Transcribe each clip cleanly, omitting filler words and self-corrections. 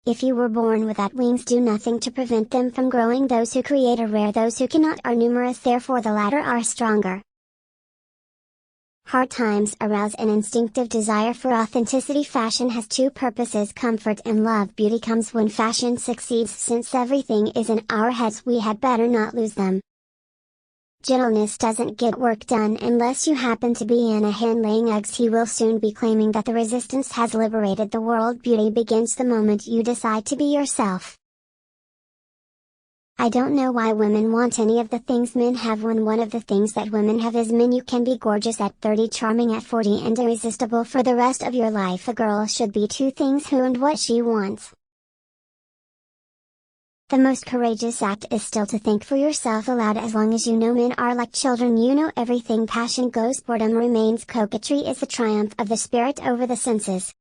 If you were born without wings, do nothing to prevent them from growing. Those who create are rare, those who cannot are numerous, therefore the latter are stronger. Hard times arouse an instinctive desire for authenticity. Fashion has two purposes: comfort and love. Beauty comes when fashion succeeds. Since everything is in our heads, we had better not lose them. Gentleness doesn't get work done unless you happen to be in a hen laying eggs. He will soon be claiming that the resistance has liberated the world. Beauty begins the moment you decide to be yourself. I don't know why women want any of the things men have when one of the things that women have is men. You can be gorgeous at 30, charming at 40, and irresistible for the rest of your life. A girl should be two things: who and what she wants. The most courageous act is still to think for yourself aloud. As long as you know men are like children, you know everything. Passion goes, boredom remains. Coquetry is the triumph of the spirit over the senses.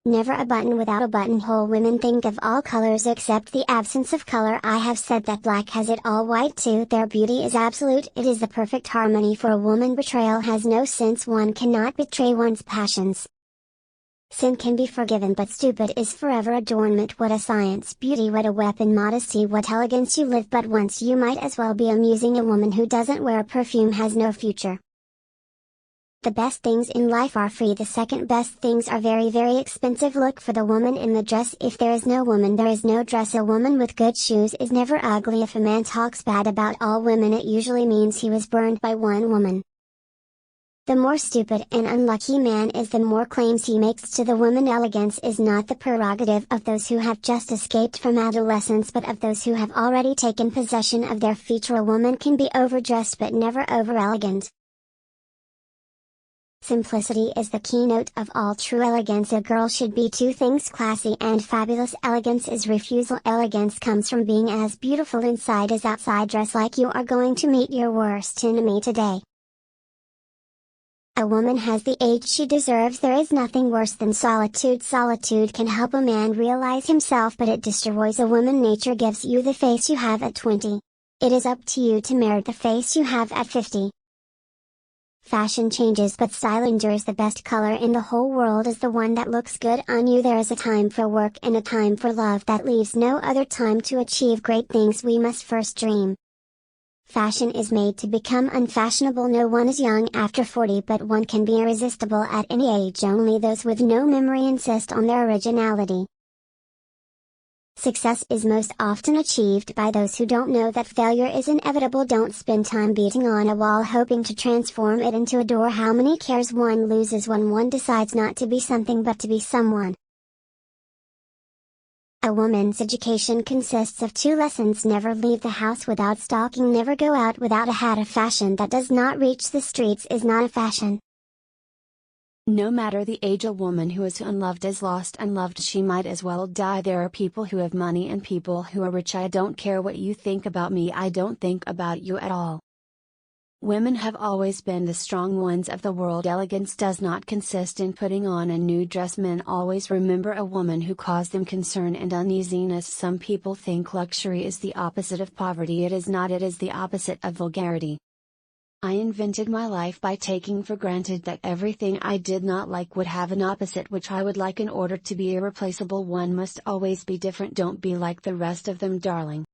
Never a button without a buttonhole. Women think of all colors except the absence of color. I have said that black has it all. White too. Their beauty is absolute. It is the perfect harmony for a woman. Betrayal has no sense. One cannot betray one's passions. Sin can be forgiven, but stupid is forever. Adornment, what a science. Beauty, what a weapon. Modesty, what elegance. You live but once. You might as well be amusing. A woman who doesn't wear perfume has no future. The best things in life are free. The second best things are very, very expensive. Look for the woman in the dress. If there is no woman, there is no dress. A woman with good shoes is never ugly. If a man talks bad about all women, it usually means he was burned by one woman. The more stupid and unlucky man is, the more claims he makes to the woman. Elegance is not the prerogative of those who have just escaped from adolescence, but of those who have already taken possession of their future. A woman can be overdressed but never over-elegant. Simplicity is the keynote of all true elegance. A girl should be two things: classy and fabulous. Elegance is refusal. Elegance comes from being as beautiful inside as outside. Dress like you are going to meet your worst enemy today. A woman has the age she deserves. There is nothing worse than solitude. Solitude can help a man realize himself, but it destroys a woman. Nature gives you the face you have at 20. It is up to you to merit the face you have at 50. Fashion changes, but style endures. The best color in the whole world is the one that looks good on you. There is a time for work and a time for love. That leaves no other time to achieve great things. We must first dream. Fashion is made to become unfashionable. No one is young after 40, but one can be irresistible at any age. Only those with no memory insist on their originality. Success is most often achieved by those who don't know that failure is inevitable. Don't spend time beating on a wall hoping to transform it into a door. How many cares one loses when one decides not to be something but to be someone. A woman's education consists of 2 lessons: never leave the house without stocking, never go out without a hat. A fashion that does not reach the streets is not a fashion. No matter the age, a woman who is unloved is lost. Unloved, she might as well die. There are people who have money and people who are rich. I don't care what you think about me. I don't think about you at all. Women have always been the strong ones of the world. Elegance does not consist in putting on a new dress. Men always remember a woman who caused them concern and uneasiness. Some people think luxury is the opposite of poverty. It is not. It is the opposite of vulgarity. I invented my life by taking for granted that everything I did not like would have an opposite which I would like. In order to be irreplaceable, one must always be different. Don't be like the rest of them, darling.